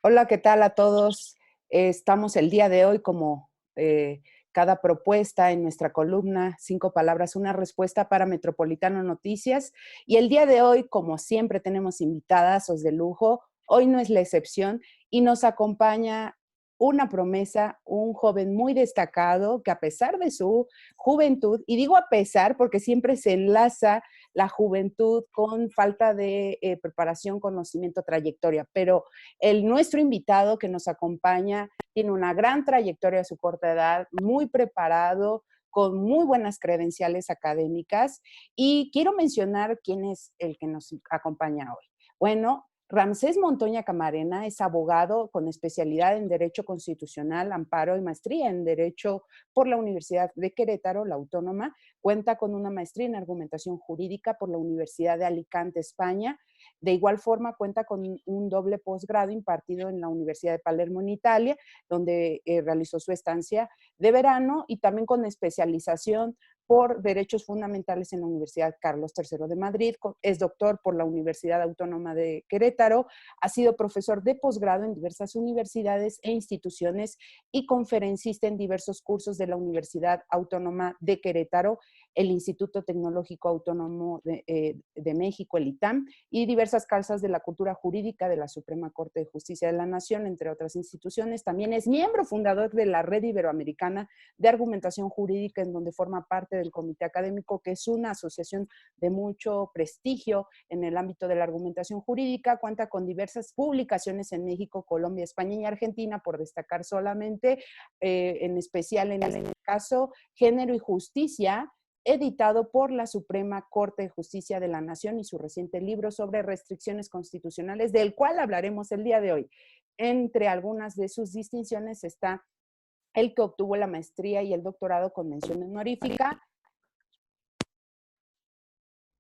Hola, ¿qué tal a todos? Estamos el día de hoy como cada propuesta en nuestra columna, 5 palabras, una respuesta para Metropolitano Noticias. Y el día de hoy, como siempre, tenemos invitadazos de lujo. Hoy no es la excepción y nos acompaña una promesa, un joven muy destacado que a pesar de su juventud, y digo a pesar porque siempre se enlaza la juventud con falta de preparación, conocimiento, trayectoria, pero nuestro invitado que nos acompaña tiene una gran trayectoria a su corta edad, muy preparado, con muy buenas credenciales académicas. Y quiero mencionar quién es el que nos acompaña hoy. Bueno, Ramsés Montoya Camarena es abogado con especialidad en Derecho Constitucional, Amparo y maestría en Derecho por la Universidad de Querétaro, la Autónoma. Cuenta con una maestría en Argumentación Jurídica por la Universidad de Alicante, España. De igual forma, cuenta con un doble posgrado impartido en la Universidad de Palermo, en Italia, donde realizó su estancia de verano, y también con especialización por Derechos Fundamentales en la Universidad Carlos III de Madrid. Es doctor por la Universidad Autónoma de Querétaro, ha sido profesor de posgrado en diversas universidades e instituciones y conferencista en diversos cursos de la Universidad Autónoma de Querétaro, el Instituto Tecnológico Autónomo de México, el ITAM, y diversas causas de la cultura jurídica de la Suprema Corte de Justicia de la Nación, entre otras instituciones. También es miembro fundador de la Red Iberoamericana de Argumentación Jurídica, en donde forma parte del Comité Académico, que es una asociación de mucho prestigio en el ámbito de la argumentación jurídica. Cuenta con diversas publicaciones en México, Colombia, España y Argentina, por destacar solamente, en especial en este caso, Género y Justicia, editado por la Suprema Corte de Justicia de la Nación, y su reciente libro sobre restricciones constitucionales, del cual hablaremos el día de hoy. Entre algunas de sus distinciones está el que obtuvo la maestría y el doctorado con mención honorífica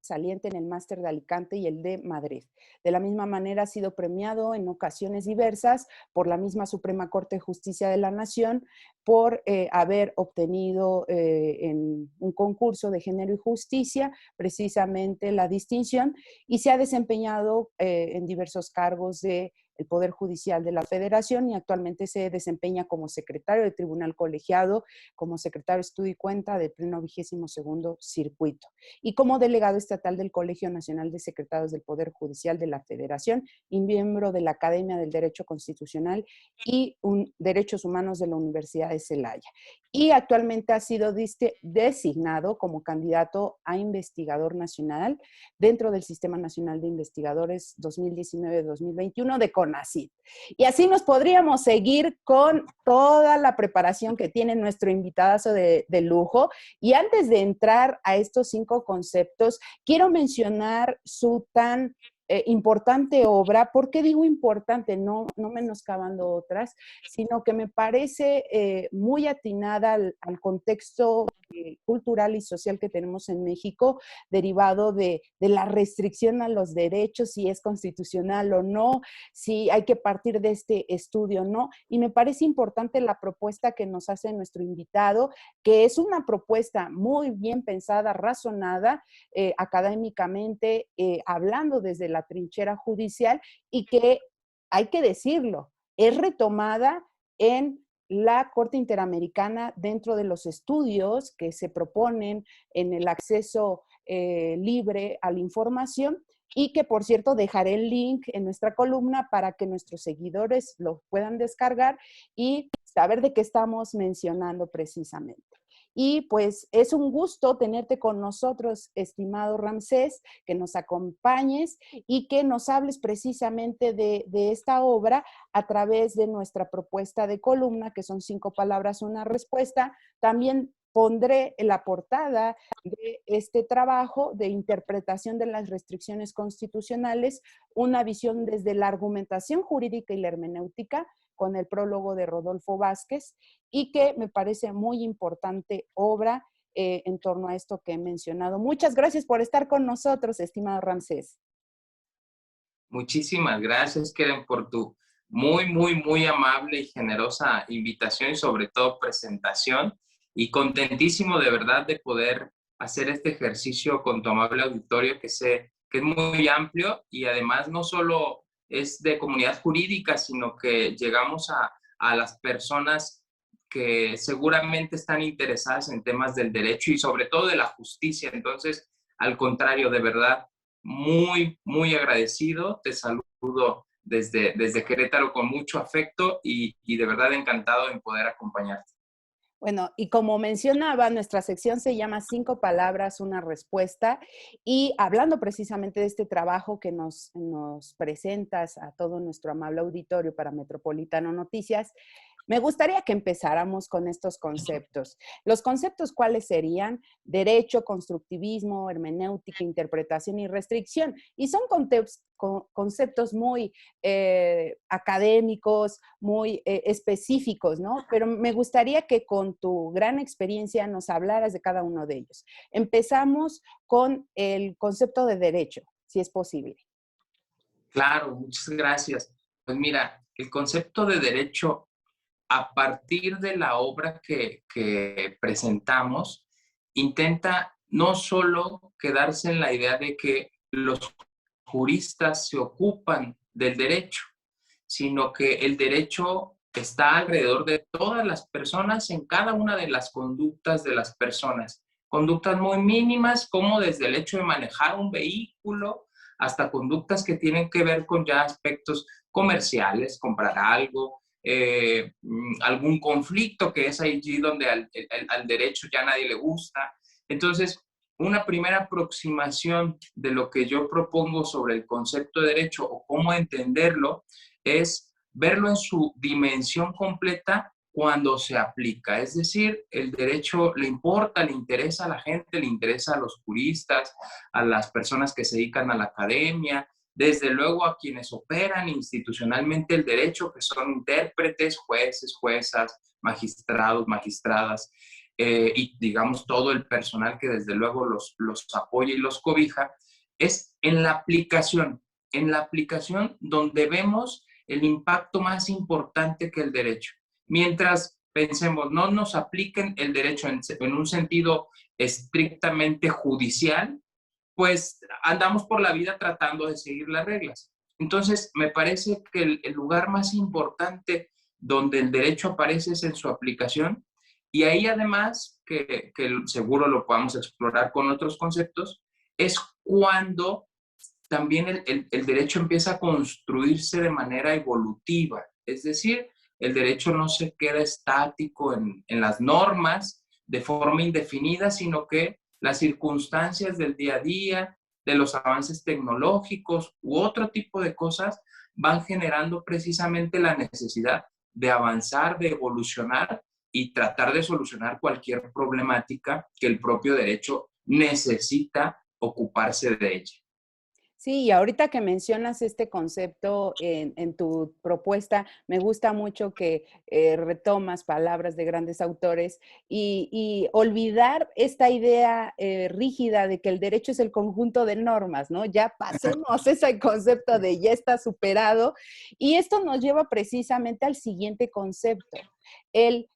saliente en el máster de Alicante y el de Madrid. De la misma manera, ha sido premiado en ocasiones diversas por la misma Suprema Corte de Justicia de la Nación por haber obtenido en un concurso de género y justicia precisamente la distinción, y se ha desempeñado en diversos cargos del Poder Judicial de la Federación, y actualmente se desempeña como secretario de Tribunal Colegiado, como secretario de Estudio y Cuenta del Pleno 22º Circuito, y como delegado estatal del Colegio Nacional de Secretarios del Poder Judicial de la Federación, y miembro de la Academia del Derecho Constitucional y Derechos Humanos de la Universidad de Celaya. Y actualmente ha sido designado como candidato a investigador nacional dentro del Sistema Nacional de Investigadores 2019-2021 de CONACYT. Y así nos podríamos seguir con toda la preparación que tiene nuestro invitadazo de lujo. Y antes de entrar a estos 5 conceptos, quiero mencionar su tan importante obra. ¿Por qué digo importante? No menoscabando otras, sino que me parece muy atinada al contexto cultural y social que tenemos en México, derivado de la restricción a los derechos, si es constitucional o no, si hay que partir de este estudio o no. Y me parece importante la propuesta que nos hace nuestro invitado, que es una propuesta muy bien pensada, razonada, académicamente, hablando desde la trinchera judicial, y que, hay que decirlo, es retomada en la Corte Interamericana dentro de los estudios que se proponen en el acceso libre a la información, y que, por cierto, dejaré el link en nuestra columna para que nuestros seguidores lo puedan descargar y saber de qué estamos mencionando precisamente. Y pues es un gusto tenerte con nosotros, estimado Ramsés, que nos acompañes y que nos hables precisamente de esta obra a través de nuestra propuesta de columna, que son 5 palabras, una respuesta. También pondré en la portada de este trabajo de interpretación de las restricciones constitucionales, una visión desde la argumentación jurídica y la hermenéutica, con el prólogo de Rodolfo Vázquez, y que me parece muy importante obra en torno a esto que he mencionado. Muchas gracias por estar con nosotros, estimado Ramsés. Muchísimas gracias, Keren, por tu muy amable y generosa invitación y sobre todo presentación. Y contentísimo de verdad de poder hacer este ejercicio con tu amable auditorio, que sé que es muy amplio y además no solo es de comunidad jurídica, sino que llegamos a las personas que seguramente están interesadas en temas del derecho y sobre todo de la justicia. Entonces, al contrario, de verdad, muy, muy agradecido. Te saludo desde Querétaro con mucho afecto y de verdad encantado en poder acompañarte. Bueno, y como mencionaba, nuestra sección se llama 5 palabras, una respuesta. Y hablando precisamente de este trabajo que nos presentas a todo nuestro amable auditorio para Metropolitano Noticias, me gustaría que empezáramos con estos conceptos. Los conceptos, ¿cuáles serían? Derecho, constructivismo, hermenéutica, interpretación y restricción. Y son conceptos muy académicos, muy específicos, ¿no? Pero me gustaría que con tu gran experiencia nos hablaras de cada uno de ellos. Empezamos con el concepto de derecho, si es posible. Claro, muchas gracias. Pues mira, el concepto de derecho, a partir de la obra que presentamos, intenta no solo quedarse en la idea de que los juristas se ocupan del derecho, sino que el derecho está alrededor de todas las personas en cada una de las conductas de las personas. Conductas muy mínimas, como desde el hecho de manejar un vehículo hasta conductas que tienen que ver con ya aspectos comerciales, comprar algo, algún conflicto que es allí donde al derecho ya nadie le gusta. Entonces, una primera aproximación de lo que yo propongo sobre el concepto de derecho o cómo entenderlo es verlo en su dimensión completa cuando se aplica. Es decir, el derecho le importa, le interesa a la gente, le interesa a los juristas, a las personas que se dedican a la academia, desde luego a quienes operan institucionalmente el derecho, que son intérpretes, jueces, juezas, magistrados, magistradas, y digamos todo el personal que desde luego los apoya y los cobija, es en la aplicación donde vemos el impacto más importante que el derecho. Mientras pensemos, no nos apliquen el derecho en un sentido estrictamente judicial, pues andamos por la vida tratando de seguir las reglas. Entonces, me parece que el lugar más importante donde el derecho aparece es en su aplicación y ahí además, que seguro lo podamos explorar con otros conceptos, es cuando también el derecho empieza a construirse de manera evolutiva. Es decir, el derecho no se queda estático en las normas de forma indefinida, sino que las circunstancias del día a día, de los avances tecnológicos u otro tipo de cosas van generando precisamente la necesidad de avanzar, de evolucionar y tratar de solucionar cualquier problemática que el propio derecho necesita ocuparse de ella. Sí, y ahorita que mencionas este concepto en tu propuesta, me gusta mucho que retomas palabras de grandes autores y olvidar esta idea rígida de que el derecho es el conjunto de normas, ¿no? Ya pasemos ese concepto de ya está superado. Y esto nos lleva precisamente al siguiente concepto, el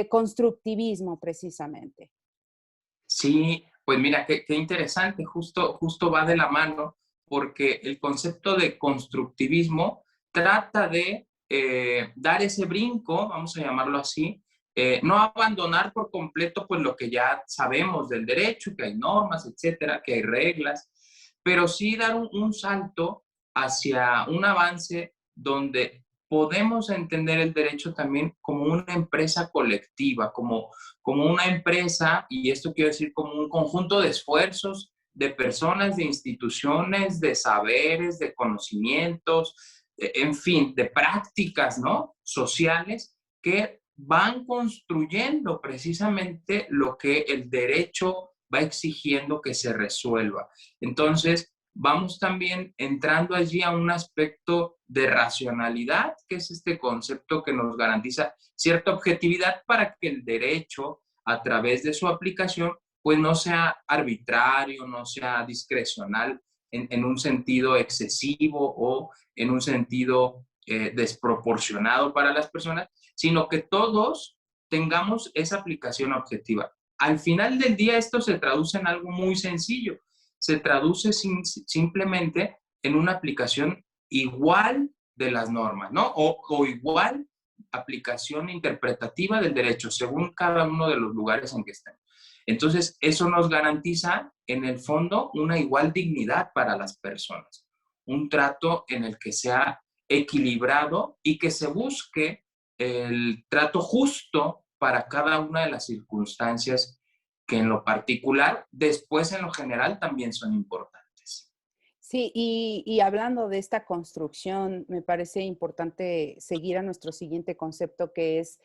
constructivismo, precisamente. Sí, pues mira, qué interesante, justo va de la mano, porque el concepto de constructivismo trata de dar ese brinco, vamos a llamarlo así, no abandonar por completo pues lo que ya sabemos del derecho, que hay normas, etcétera, que hay reglas, pero sí dar un salto hacia un avance donde podemos entender el derecho también como una empresa colectiva, como una empresa, y esto quiero decir como un conjunto de esfuerzos de personas, de instituciones, de saberes, de conocimientos, en fin, de prácticas, ¿no? Sociales que van construyendo precisamente lo que el derecho va exigiendo que se resuelva. Entonces, vamos también entrando allí a un aspecto de racionalidad, que es este concepto que nos garantiza cierta objetividad para que el derecho, a través de su aplicación, pues no sea arbitrario, no sea discrecional en un sentido excesivo o en un sentido desproporcionado para las personas, sino que todos tengamos esa aplicación objetiva. Al final del día esto se traduce en algo muy sencillo, se traduce simplemente en una aplicación igual de las normas, ¿no? O igual aplicación interpretativa del derecho, según cada uno de los lugares en que estén. Entonces, eso nos garantiza, en el fondo, una igual dignidad para las personas, un trato en el que sea equilibrado y que se busque el trato justo para cada una de las circunstancias que en lo particular, después en lo general también son importantes. Sí, y hablando de esta construcción, me parece importante seguir a nuestro siguiente concepto que es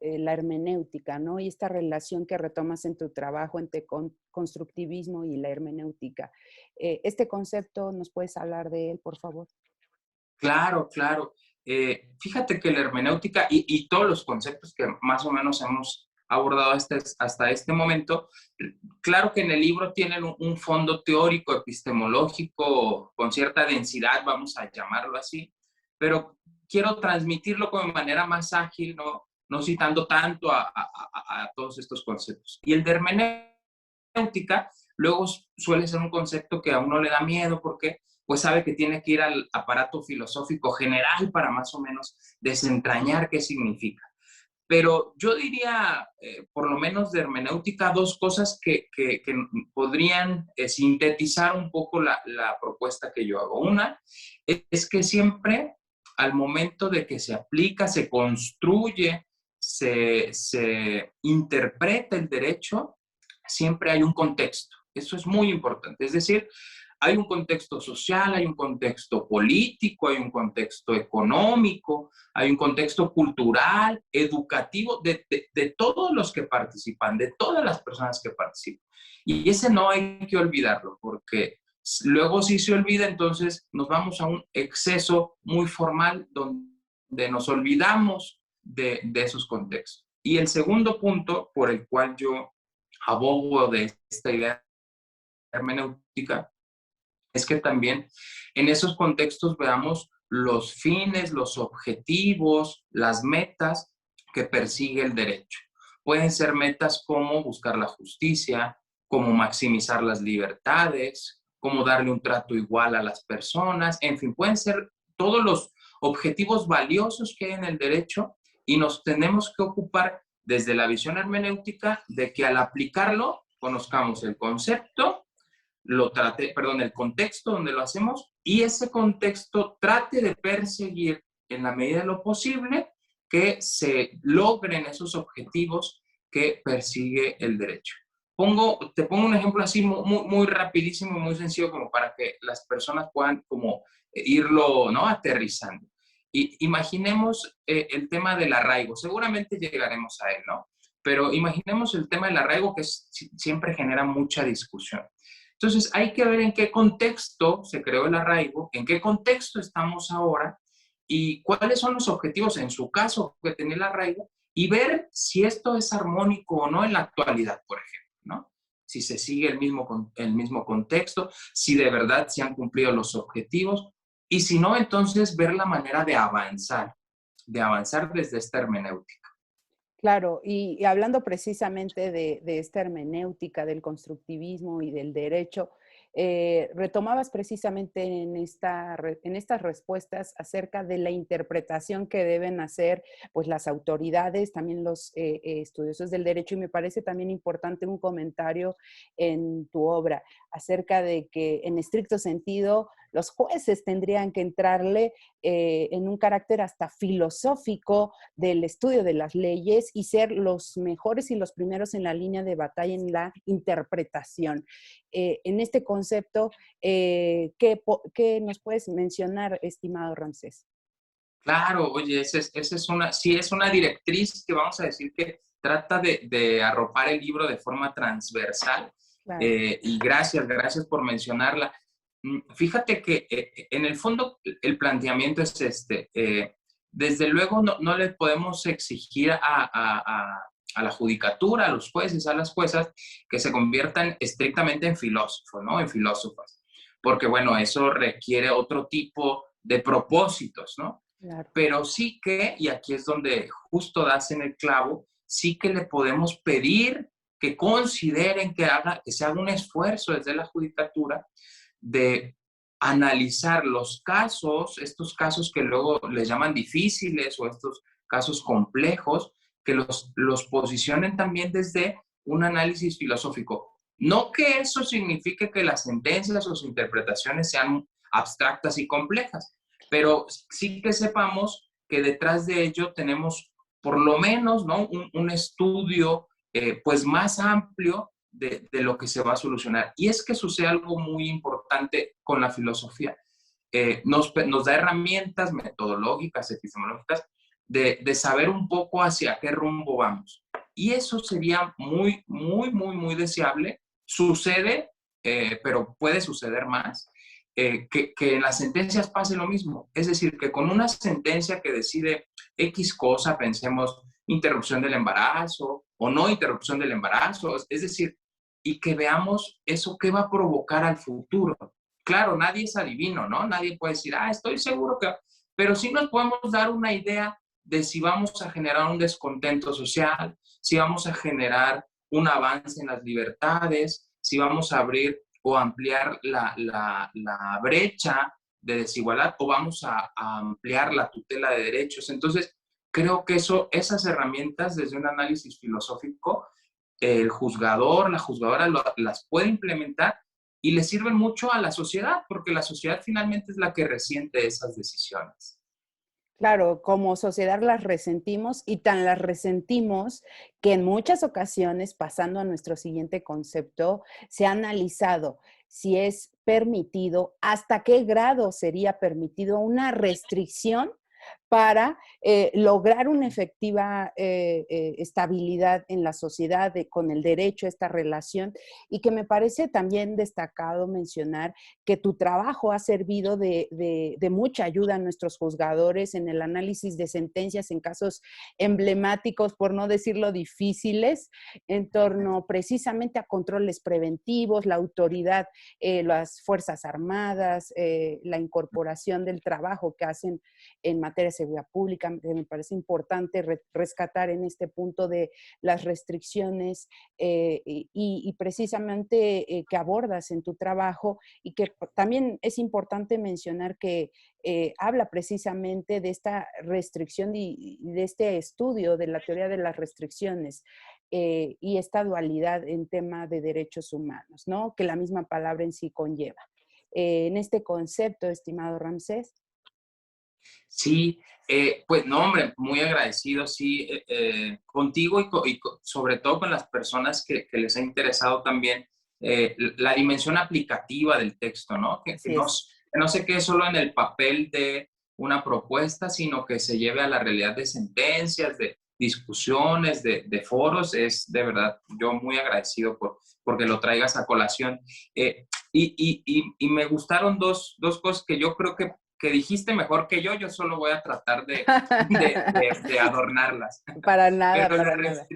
la hermenéutica, ¿no? Y esta relación que retomas en tu trabajo entre constructivismo y la hermenéutica. Este concepto, ¿nos puedes hablar de él, por favor? Claro, claro. Fíjate que la hermenéutica y todos los conceptos que más o menos hemos abordado hasta este momento, claro que en el libro tienen un fondo teórico, epistemológico, con cierta densidad, vamos a llamarlo así, pero quiero transmitirlo de manera más ágil, no citando tanto a todos estos conceptos. Y el de hermenéutica luego suele ser un concepto que a uno le da miedo porque pues sabe que tiene que ir al aparato filosófico general para más o menos desentrañar qué significa. Pero yo diría, por lo menos de hermenéutica, dos cosas que podrían sintetizar un poco la propuesta que yo hago. Una es que siempre al momento de que se aplica, se construye, se interpreta el derecho, siempre hay un contexto. Eso es muy importante. Es decir, hay un contexto social, hay un contexto político, hay un contexto económico, hay un contexto cultural, educativo, de todos los que participan, de todas las personas que participan. Y ese no hay que olvidarlo, porque luego si se olvida, entonces nos vamos a un exceso muy formal donde nos olvidamos de esos contextos. Y el segundo punto por el cual yo abogo de esta idea hermenéutica es que también en esos contextos veamos los fines, los objetivos, las metas que persigue el derecho. Pueden ser metas como buscar la justicia, como maximizar las libertades, como darle un trato igual a las personas, en fin, pueden ser todos los objetivos valiosos que hay en el derecho y nos tenemos que ocupar desde la visión hermenéutica de que al aplicarlo conozcamos el concepto, el contexto donde lo hacemos y ese contexto trate de perseguir en la medida de lo posible que se logren esos objetivos que persigue el derecho. Te pongo un ejemplo así muy rapidísimo, muy sencillo como para que las personas puedan como irlo, ¿no?, aterrizando. Y imaginemos el tema del arraigo, seguramente llegaremos a él, ¿no? Pero imaginemos el tema del arraigo que siempre genera mucha discusión. Entonces, hay que ver en qué contexto se creó el arraigo, en qué contexto estamos ahora y cuáles son los objetivos, en su caso, que tenía el arraigo, y ver si esto es armónico o no en la actualidad, por ejemplo, ¿no? Si se sigue el mismo contexto, si de verdad se han cumplido los objetivos, y si no, entonces ver la manera de avanzar desde esta hermenéutica. Claro, y hablando precisamente de esta hermenéutica, del constructivismo y del derecho, retomabas precisamente en estas respuestas acerca de la interpretación que deben hacer pues, las autoridades, también los estudiosos del derecho, y me parece también importante un comentario en tu obra acerca de que en estricto sentido los jueces tendrían que entrarle en un carácter hasta filosófico del estudio de las leyes y ser los mejores y los primeros en la línea de batalla en la interpretación. En este concepto, ¿qué nos puedes mencionar, estimado Ramsés? Claro, oye, sí es una directriz que vamos a decir que trata de arropar el libro de forma transversal. Claro. Y gracias por mencionarla. Fíjate que en el fondo el planteamiento es este. Desde luego no le podemos exigir a la judicatura, a los jueces, a las juezas, que se conviertan estrictamente en filósofos, ¿no? En filósofas. Porque, bueno, eso requiere otro tipo de propósitos, ¿no? Claro. Pero sí que, y aquí es donde justo das en el clavo, sí que le podemos pedir que consideren que se haga un esfuerzo desde la judicatura de analizar los casos, estos casos que luego les llaman difíciles o estos casos complejos, que los posicionen también desde un análisis filosófico. No que eso signifique que las sentencias o sus interpretaciones sean abstractas y complejas, pero sí que sepamos que detrás de ello tenemos por lo menos, ¿no?, un estudio pues más amplio de lo que se va a solucionar. Y es que sucede algo muy importante con la filosofía. Nos da herramientas metodológicas, epistemológicas, de saber un poco hacia qué rumbo vamos. Y eso sería muy, muy, muy, muy deseable. Sucede, pero puede suceder más, que en las sentencias pase lo mismo. Es decir, que con una sentencia que decide X cosa, pensemos interrupción del embarazo o no interrupción del embarazo, es decir, y que veamos eso qué va a provocar al futuro. Claro, nadie es adivino, ¿no? Nadie puede decir, estoy seguro que... Pero sí nos podemos dar una idea de si vamos a generar un descontento social, si vamos a generar un avance en las libertades, si vamos a abrir o ampliar la brecha de desigualdad o vamos a ampliar la tutela de derechos. Entonces, creo que esas herramientas desde un análisis filosófico, el juzgador, la juzgadora las puede implementar y le sirven mucho a la sociedad, porque la sociedad finalmente es la que resiente esas decisiones. Claro, como sociedad las resentimos y tan las resentimos que en muchas ocasiones, pasando a nuestro siguiente concepto, se ha analizado si es permitido, hasta qué grado sería permitido una restricción para lograr una efectiva estabilidad en la sociedad con el derecho a esta relación, y que me parece también destacado mencionar que tu trabajo ha servido de mucha ayuda a nuestros juzgadores en el análisis de sentencias en casos emblemáticos, por no decirlo difíciles, en torno precisamente a controles preventivos, la autoridad, las Fuerzas Armadas, la incorporación del trabajo que hacen en materia de seguridad pública, que me parece importante rescatar en este punto de las restricciones y precisamente que abordas en tu trabajo, y que también es importante mencionar que habla precisamente de esta restricción y de este estudio de la teoría de las restricciones y esta dualidad en tema de derechos humanos, ¿no?, que la misma palabra en sí conlleva. En este concepto, estimado Ramsés. Sí, pues no, hombre, muy agradecido, sí, contigo sobre todo con las personas que les ha interesado también la dimensión aplicativa del texto, ¿no? Así es. Que no se quede solo en el papel de una propuesta, sino que se lleve a la realidad de sentencias, de discusiones, de foros. Es de verdad, yo muy agradecido porque lo traigas a colación. Y me gustaron dos cosas que yo creo que dijiste mejor que yo solo voy a tratar de adornarlas. Para nada, Pero para nada.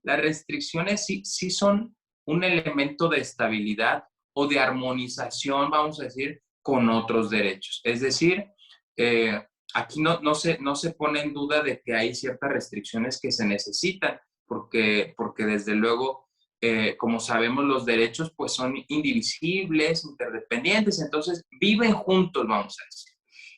las restricciones sí son un elemento de estabilidad o de armonización, vamos a decir, con otros derechos. Es decir, aquí no se pone en duda de que hay ciertas restricciones que se necesitan, porque desde luego, como sabemos, los derechos pues son indivisibles, interdependientes, entonces viven juntos, vamos a decir.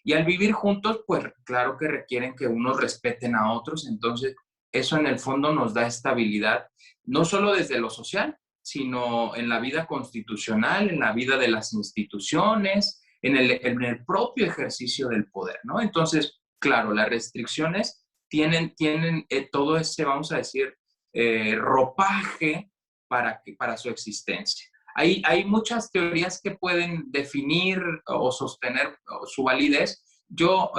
Y al vivir juntos, pues claro que requieren que unos respeten a otros, entonces eso en el fondo nos da estabilidad, no solo desde lo social, sino en la vida constitucional, en la vida de las instituciones, en el propio ejercicio del poder, ¿no? Entonces, claro, las restricciones tienen todo ese, vamos a decir, ropaje para su existencia. Hay muchas teorías que pueden definir o sostener su validez. Yo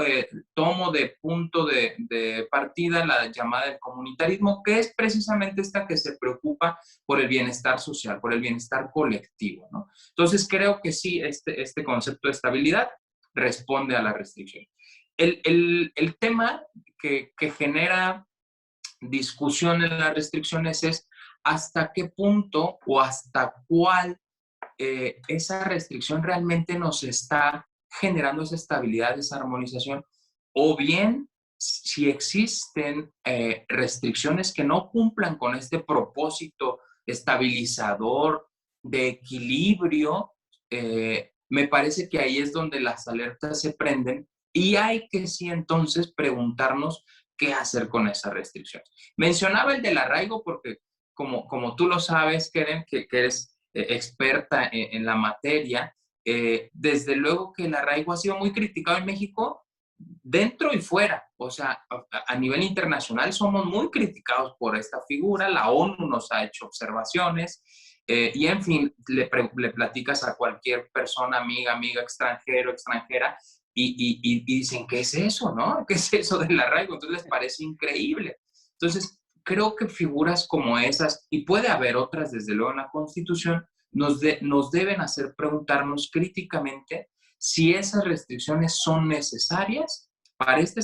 tomo de punto de partida la llamada del comunitarismo, que es precisamente esta que se preocupa por el bienestar social, por el bienestar colectivo, ¿no? Entonces creo que sí, este concepto de estabilidad responde a la restricción. El tema que genera discusión en las restricciones es hasta qué punto o hasta cuál esa restricción realmente nos está generando esa estabilidad, esa armonización, o bien si existen restricciones que no cumplan con este propósito estabilizador de equilibrio, me parece que ahí es donde las alertas se prenden y hay que sí entonces preguntarnos qué hacer con esas restricciones. Mencionaba el del arraigo porque como tú lo sabes, Keren, que eres experta en la materia, desde luego que el arraigo ha sido muy criticado en México dentro y fuera. O sea, a nivel internacional somos muy criticados por esta figura, la ONU nos ha hecho observaciones, y en fin, le platicas a cualquier persona, amiga extranjero, extranjera, y dicen, ¿qué es eso, no? ¿Qué es eso del arraigo? Entonces les parece increíble. Entonces, creo que figuras como esas, y puede haber otras desde luego en la Constitución, nos deben hacer preguntarnos críticamente si esas restricciones son necesarias para esta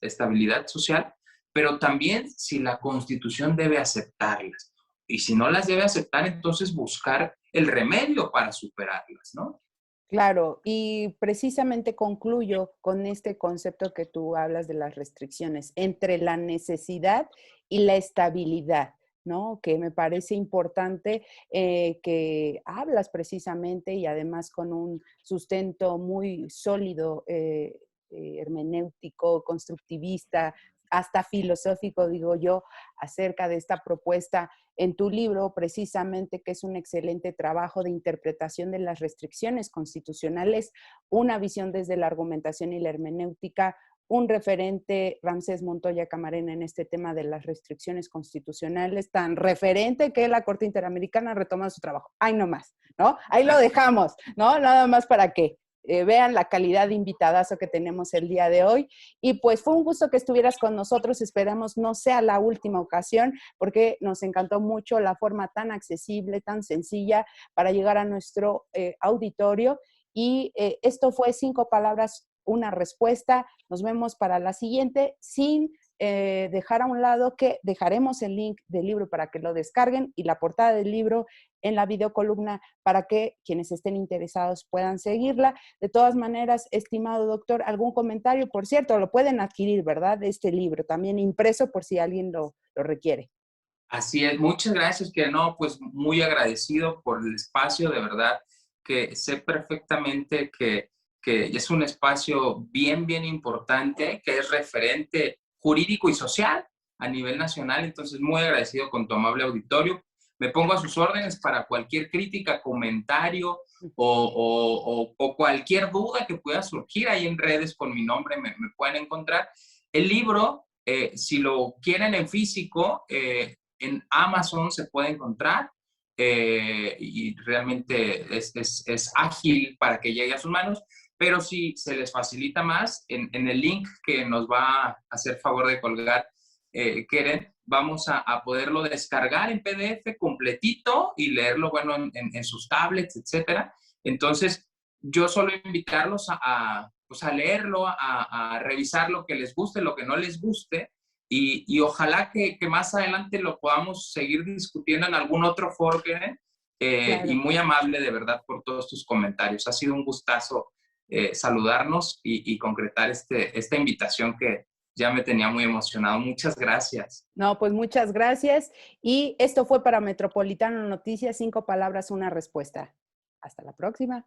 estabilidad social, pero también si la Constitución debe aceptarlas. Y si no las debe aceptar, entonces buscar el remedio para superarlas, ¿no? Claro, y precisamente concluyo con este concepto que tú hablas de las restricciones, entre la necesidad y la estabilidad, ¿no? Que me parece importante que hablas precisamente y además con un sustento muy sólido, hermenéutico, constructivista, hasta filosófico, digo yo, acerca de esta propuesta en tu libro, precisamente, que es un excelente trabajo de interpretación de las restricciones constitucionales, una visión desde la argumentación y la hermenéutica, un referente, Ramsés Montoya Camarena, en este tema de las restricciones constitucionales, tan referente que la Corte Interamericana ha retomado su trabajo. Ay, no más, ¿no? Ahí lo dejamos, ¿no? Nada más para que vean la calidad de invitadazo que tenemos el día de hoy. Y pues fue un gusto que estuvieras con nosotros. Esperamos no sea la última ocasión, porque nos encantó mucho la forma tan accesible, tan sencilla para llegar a nuestro auditorio. Y esto fue 5 palabras, una respuesta. Nos vemos para la siguiente, sin dejar a un lado que dejaremos el link del libro para que lo descarguen y la portada del libro en la videocolumna para que quienes estén interesados puedan seguirla. De todas maneras, estimado doctor, ¿algún comentario? Por cierto, lo pueden adquirir, ¿verdad? Este libro, también impreso por si alguien lo requiere. Así es, muchas gracias, que no, pues muy agradecido por el espacio, de verdad, que sé perfectamente que es un espacio bien importante, que es referente jurídico y social a nivel nacional, entonces muy agradecido con tu amable auditorio. Me pongo a sus órdenes para cualquier crítica, comentario o cualquier duda que pueda surgir ahí en redes con mi nombre, me pueden encontrar. El libro, si lo quieren en físico, en Amazon se puede encontrar, y realmente es ágil para que llegue a sus manos, pero si se les facilita más, en el link que nos va a hacer favor de colgar Keren, vamos a poderlo descargar en PDF completito y leerlo, bueno, en sus tablets, etcétera. Entonces, yo solo invitarlos pues a leerlo, a revisar lo que les guste, lo que no les guste, y ojalá que más adelante lo podamos seguir discutiendo en algún otro foro, Keren, y Claro. muy amable de verdad por todos tus comentarios. Ha sido un gustazo saludarnos y concretar esta invitación que ya me tenía muy emocionado. Muchas gracias. No, pues muchas gracias. Y esto fue para Metropolitano Noticias, 5 palabras, una respuesta. Hasta la próxima.